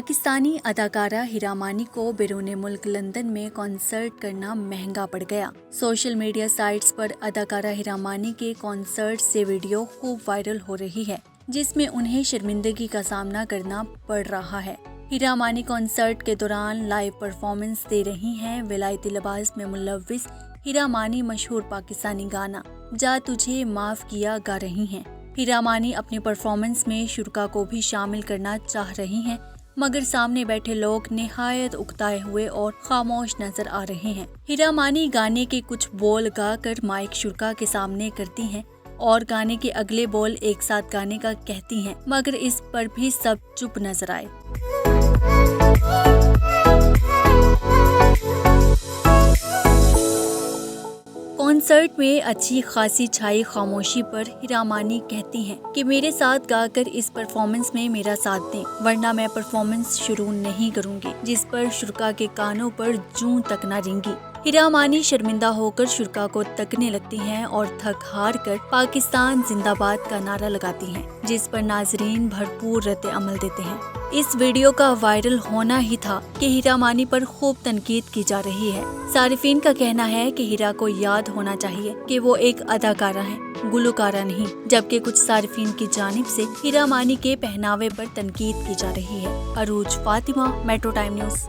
पाकिस्तानी अदाकारा हीरा मानी को बैरून मुल्क लंदन में कॉन्सर्ट करना महंगा पड़ गया। सोशल मीडिया साइट्स पर अदाकारा हीरा मानी के कॉन्सर्ट से वीडियो खूब वायरल हो रही है, जिसमें उन्हें शर्मिंदगी का सामना करना पड़ रहा है। हीरा मानी कॉन्सर्ट के दौरान लाइव परफॉर्मेंस दे रही हैं। विलायती लिबास में मुलव्विस हीरा मानी मशहूर पाकिस्तानी गाना जा तुझे माफ किया गा रही हैं। हीरा मानी अपनी परफॉर्मेंस में शुरा को भी शामिल करना चाह रही हैं, मगर सामने बैठे लोग निहायत उकताए हुए और खामोश नजर आ रहे हैं। हीरा मानी गाने के कुछ बोल गाकर माइक शुरा के सामने करती हैं और गाने के अगले बोल एक साथ गाने का कहती हैं, मगर इस पर भी सब चुप नजर आए। कॉन्सर्ट में अच्छी खासी छाई खामोशी पर हीरा मानी कहती हैं कि मेरे साथ गाकर इस परफॉर्मेंस में मेरा साथ दें, वरना मैं परफॉर्मेंस शुरू नहीं करूंगी, जिस पर शुरा के कानों पर जूं तक न रेंगी। हीरा मानी शर्मिंदा होकर शुरा को तकने लगती हैं और थक हार कर पाकिस्तान जिंदाबाद का नारा लगाती हैं, जिस पर नाजरीन भरपूर रद्द अमल देते हैं। इस वीडियो का वायरल होना ही था कि हीरा मानी पर खूब तनकीद की जा रही है। सारिफीन का कहना है कि हीरा को याद होना चाहिए कि वो एक अदाकारा है, गुलकारा नहीं, जबकि कुछ सारिफीन की जानिब से हीरा मानी के पहनावे पर तनकीद की जा रही है। अरूज फातिमा, मेट्रो टाइम न्यूज़।